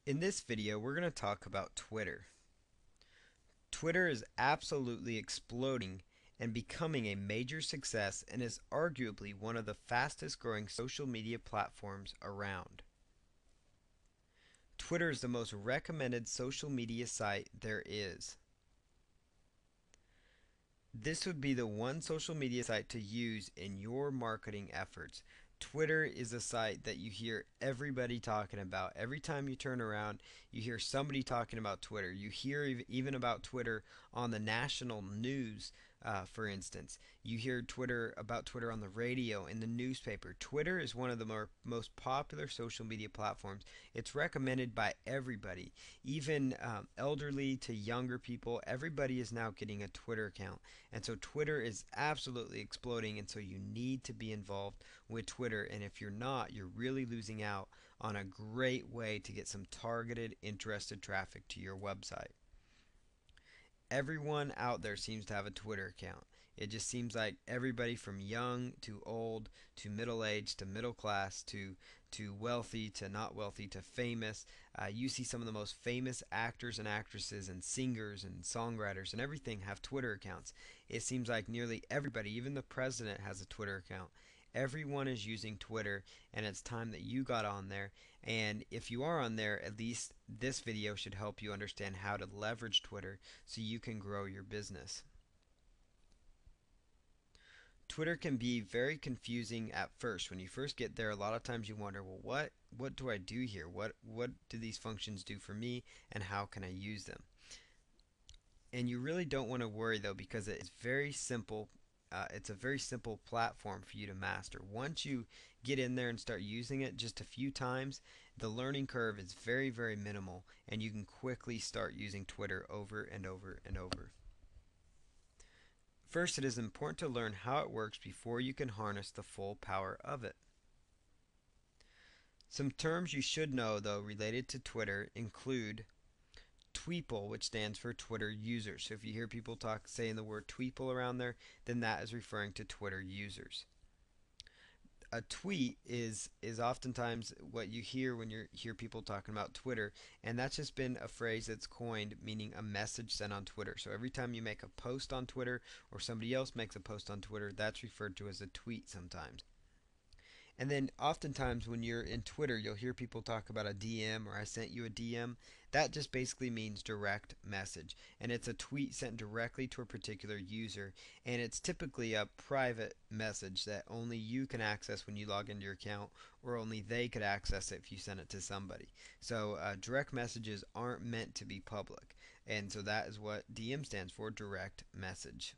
In this video, we're going to talk about Twitter. Twitter is absolutely exploding and becoming a major success and is arguably one of the fastest growing social media platforms around. Twitter is the most recommended social media site there is. This would be the one social media site to use in your marketing efforts. Twitter is a site that you hear everybody talking about. Every time you turn around, you hear somebody talking about Twitter. You hear even about Twitter on the national news, for instance. You hear about Twitter on the radio, in the newspaper. Twitter is one of the most popular social media platforms. It's recommended by everybody, even elderly to younger people. Everybody is now getting a Twitter account. And so Twitter is absolutely exploding, and so you need to be involved with Twitter. And if you're not, you're really losing out on a great way to get some targeted, interested traffic to your website. Everyone out there seems to have a Twitter account. It just seems like everybody from young to old to middle aged to middle class to wealthy to not wealthy to famous. You see some of the most famous actors and actresses and singers and songwriters and everything have Twitter accounts. It seems like nearly everybody, even the president, has a Twitter account. Everyone is using Twitter, and it's time that you got on there. And if you are on there, at least this video should help you understand how to leverage Twitter so you can grow your business. Twitter can be very confusing at first. When you first get there, a lot of times you wonder, well, what do I do here? What do these functions do for me, and how can I use them? And you really don't want to worry though, because it's very simple. It's a very simple platform for you to master. Once you get in there and start using it just a few times, the learning curve is very, very minimal, and you can quickly start using Twitter over and over and over. First, it is important to learn how it works before you can harness the full power of it. Some terms you should know, though, related to Twitter include Tweeple, which stands for Twitter users. So if you hear people saying the word Tweeple around there, then that is referring to Twitter users. A tweet is oftentimes what you hear when you hear people talking about Twitter, and that's just been a phrase that's coined meaning a message sent on Twitter. So every time you make a post on Twitter or somebody else makes a post on Twitter, that's referred to as a tweet sometimes. And then oftentimes when you're in Twitter, you'll hear people talk about a DM or I sent you a DM. That just basically means direct message. And it's a tweet sent directly to a particular user. And it's typically a private message that only you can access when you log into your account, or only they could access it if you send it to somebody. So direct messages aren't meant to be public. And so that is what DM stands for, direct message.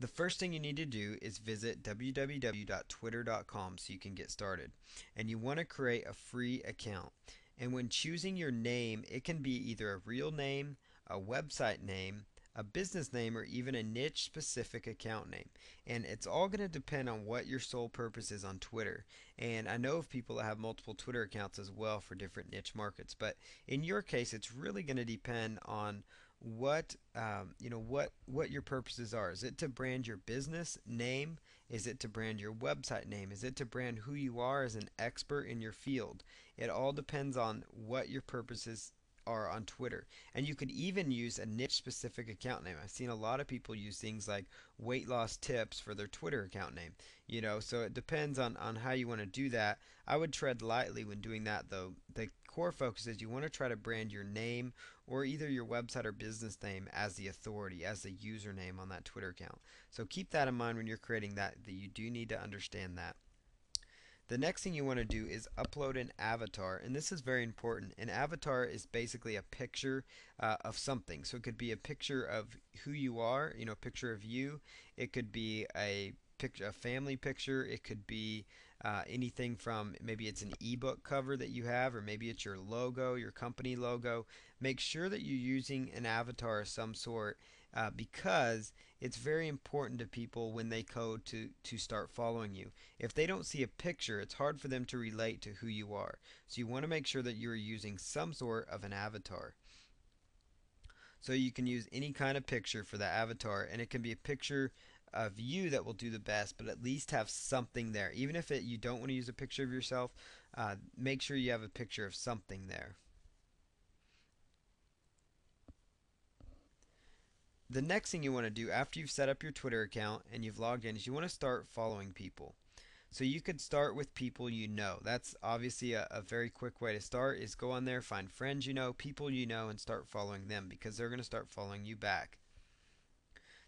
The first thing you need to do is visit www.twitter.com so you can get started. And you want to create a free account. And when choosing your name, it can be either a real name, a website name, a business name, or even a niche specific account name. And it's all going to depend on what your sole purpose is on Twitter. And I know of people that have multiple Twitter accounts as well for different niche markets. But in your case, it's really going to depend on what your purposes are. Is it to brand your business name? Is it to brand your website name? Is it to brand who you are as an expert in your field? It all depends on what your purposes are on Twitter. And you could even use a niche specific account name. I've seen a lot of people use things like weight loss tips for their Twitter account name. So it depends on how you want to do that. I would tread lightly when doing that though. The core focus is you want to try to brand your name or either your website or business name as the authority, as the username on that Twitter account. So keep that in mind when you're creating that you do need to understand that. The next thing you want to do is upload an avatar, and this is very important. An avatar is basically a picture of something. So it could be a picture of who you are, a picture of you. It could be a picture, a family picture. It could be anything from maybe it's an ebook cover that you have, or maybe it's your logo, your company logo. Make sure that you're using an avatar of some sort because it's very important to people when they code to start following you. If they don't see a picture, it's hard for them to relate to who you are. So you want to make sure that you're using some sort of an avatar. So you can use any kind of picture for the avatar, and it can be a picture of you that will do the best, but at least have something there. Even if you don't want to use a picture of yourself, make sure you have a picture of something there. The next thing you want to do after you've set up your Twitter account and you've logged in is you want to start following people. So you could start with people you know. That's obviously a very quick way to start is go on there, find friends you know, people you know, and start following them because they're going to start following you back.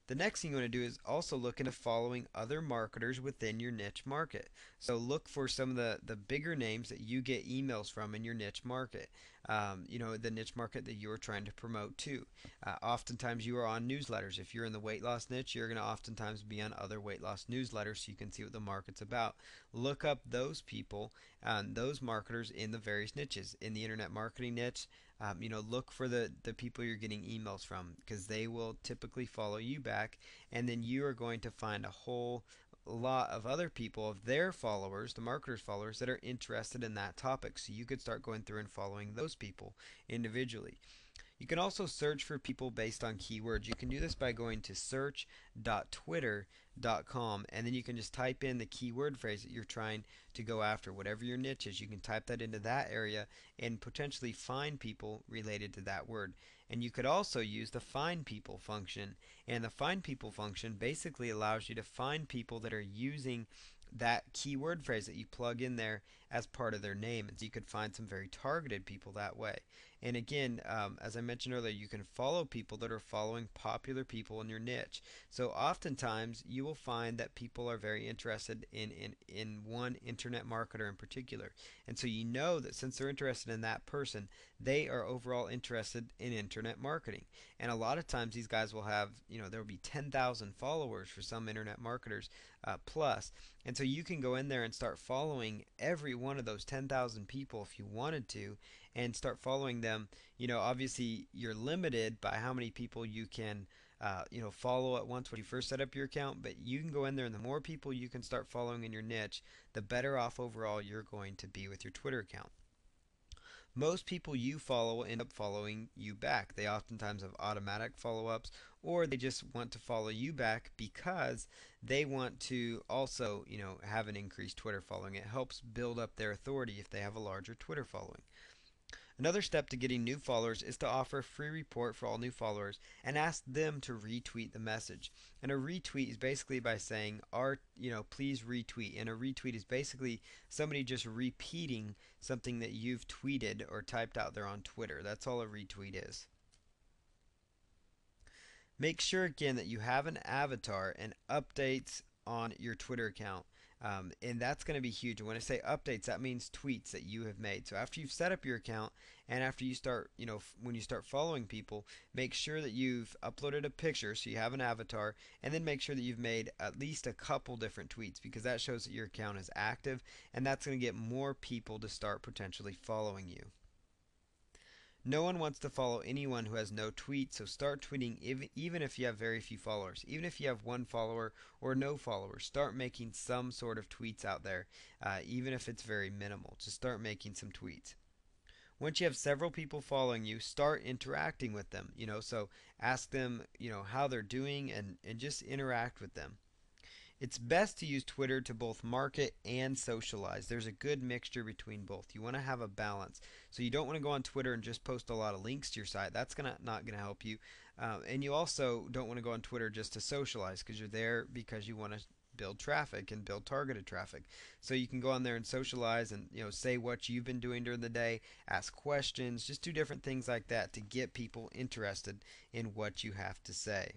The next thing you want to do is also look into following other marketers within your niche market. So look for some of the bigger names that you get emails from in your niche market. The niche market that you're trying to promote to. Oftentimes you are on newsletters. If you're in the weight loss niche, you're going to oftentimes be on other weight loss newsletters so you can see what the market's about. Look up those people, those marketers in the various niches. In the internet marketing niche, look for the people you're getting emails from because they will typically follow you back, and then you are going to find a whole lot of other people of their followers, the marketers' followers, that are interested in that topic. So you could start going through and following those people individually. You can also search for people based on keywords. You can do this by going to search.twitter.com and then you can just type in the keyword phrase that you're trying to go after. Whatever your niche is, you can type that into that area and potentially find people related to that word. And you could also use the find people function. And the find people function basically allows you to find people that are using that keyword phrase that you plug in there as part of their name. And so you could find some very targeted people that way. And again, as I mentioned earlier, you can follow people that are following popular people in your niche. So oftentimes you will find that people are very interested in one internet marketer in particular. And so you know that since they're interested in that person, they are overall interested in internet marketing. And a lot of times these guys will have, there will be 10,000 followers for some internet marketers plus. And so you can go in there and start following every one of those 10,000 people if you wanted to and start following them. Obviously you're limited by how many people you can follow at once when you first set up your account, but you can go in there and the more people you can start following in your niche, the better off overall you're going to be with your Twitter account. Most people you follow will end up following you back. They oftentimes have automatic follow-ups or they just want to follow you back because they want to also, have an increased Twitter following. It helps build up their authority if they have a larger Twitter following. Another step to getting new followers is to offer a free report for all new followers and ask them to retweet the message. And a retweet is basically by saying, please retweet. And a retweet is basically somebody just repeating something that you've tweeted or typed out there on Twitter. That's all a retweet is. Make sure again that you have an avatar and updates on your Twitter account. And that's going to be huge. And when I say updates, that means tweets that you have made. So after you've set up your account and after you start, when you start following people, make sure that you've uploaded a picture so you have an avatar, and then make sure that you've made at least a couple different tweets because that shows that your account is active and that's going to get more people to start potentially following you. No one wants to follow anyone who has no tweets, so start tweeting even if you have very few followers. Even if you have one follower or no followers, start making some sort of tweets out there, even if it's very minimal. Just start making some tweets. Once you have several people following you, start interacting with them. So ask them, how they're doing and just interact with them. It's best to use Twitter to both market and socialize. There's a good mixture between both. You want to have a balance. So you don't want to go on Twitter and just post a lot of links to your site. That's not going to help you. And you also don't want to go on Twitter just to socialize because you're there because you want to build traffic and build targeted traffic. So you can go on there and socialize and say what you've been doing during the day, ask questions, just do different things like that to get people interested in what you have to say.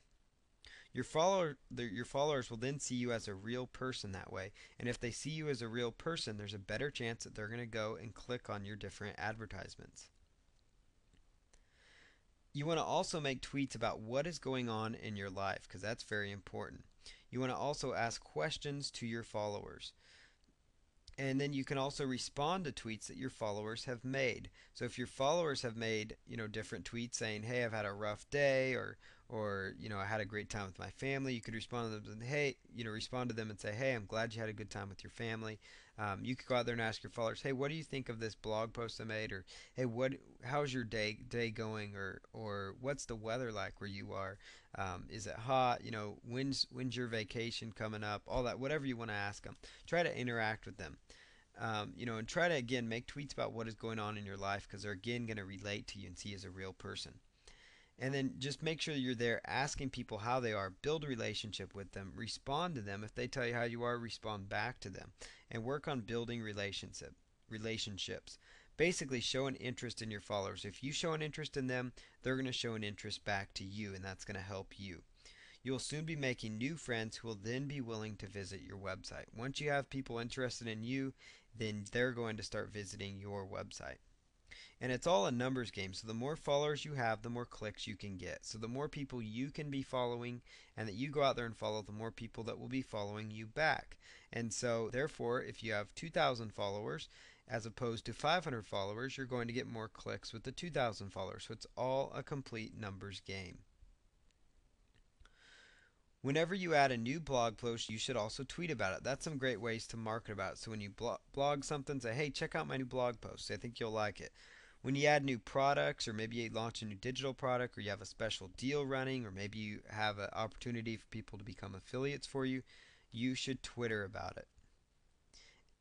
Your followers will then see you as a real person that way. And if they see you as a real person, there's a better chance that they're going to go and click on your different advertisements. You want to also make tweets about what is going on in your life because that's very important. You want to also ask questions to your followers. And then you can also respond to tweets that your followers have made. So if your followers have made, different tweets saying, "Hey, I've had a rough day," or I had a great time with my family. You could respond to them and hey, respond to them and say, hey, I'm glad you had a good time with your family. You could go out there and ask your followers, hey, what do you think of this blog post I made? Or hey, how's your day going? Or what's the weather like where you are? Is it hot? When's your vacation coming up? All that, whatever you want to ask them. Try to interact with them. And try to again make tweets about what is going on in your life because they're again going to relate to you and see you as a real person. And then just make sure you're there asking people how they are, build a relationship with them, respond to them. If they tell you how you are, respond back to them, and work on building relationships. Basically, show an interest in your followers. If you show an interest in them, they're going to show an interest back to you, and that's going to help you. You will soon be making new friends who will then be willing to visit your website. Once you have people interested in you, then they're going to start visiting your website. And it's all a numbers game. So the more followers you have, the more clicks you can get. So the more people you can be following and that you go out there and follow, the more people that will be following you back. And so therefore, if you have 2,000 followers as opposed to 500 followers, you're going to get more clicks with the 2,000 followers. So it's all a complete numbers game. Whenever you add a new blog post, you should also tweet about it. That's some great ways to market about it. So when you blog something, say, hey, check out my new blog post. I think you'll like it. When you add new products, or maybe you launch a new digital product, or you have a special deal running, or maybe you have an opportunity for people to become affiliates for you, you should Twitter about it.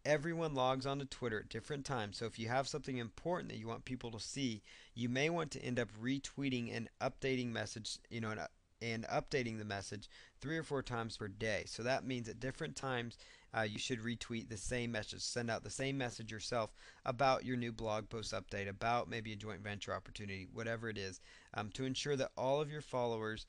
Everyone logs onto Twitter at different times, so if you have something important that you want people to see, you may want to end up retweeting and updating message, and updating the message 3 or 4 times per day. So that means at different times you should retweet the same message, send out the same message yourself about your new blog post update, about maybe a joint venture opportunity, whatever it is, to ensure that all of your followers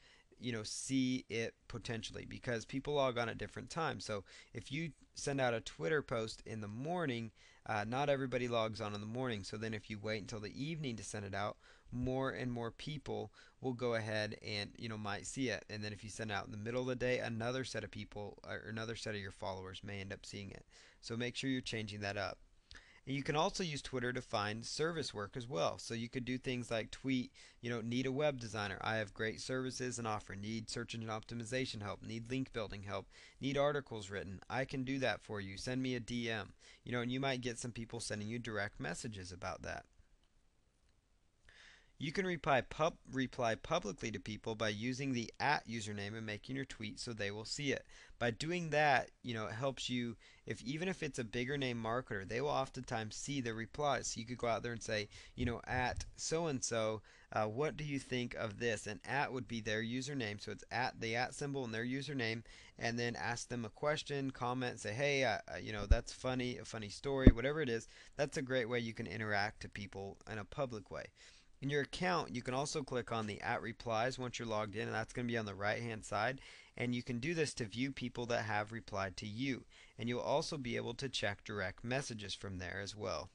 see it potentially, because people log on at different times. So if you send out a Twitter post in the morning, not everybody logs on in the morning. So then if you wait until the evening to send it out, more and more people will go ahead and might see it. And then if you send it out in the middle of the day, another set of people or another set of your followers may end up seeing it. So make sure you're changing that up. And you can also use Twitter to find service work as well. So you could do things like tweet, need a web designer. I have great services and offer. Need search engine optimization help. Need link building help. Need articles written. I can do that for you. Send me a DM. And you might get some people sending you direct messages about that. You can reply publicly to people by using the @username and making your tweet so they will see it. By doing that, it helps you. If even if it's a bigger name marketer, they will oftentimes see the replies. So you could go out there and say, at so and so, what do you think of this? And at would be their username, so it's at the at symbol and their username, and then ask them a question, comment, say, hey, that's funny, a funny story, whatever it is. That's a great way you can interact to people in a public way. In your account, you can also click on the @replies once you're logged in, and that's going to be on the right hand side. And you can do this to view people that have replied to you. And you'll also be able to check direct messages from there as well.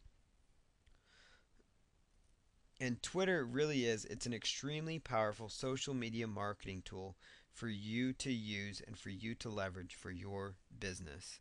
And Twitter really it's an extremely powerful social media marketing tool for you to use and for you to leverage for your business.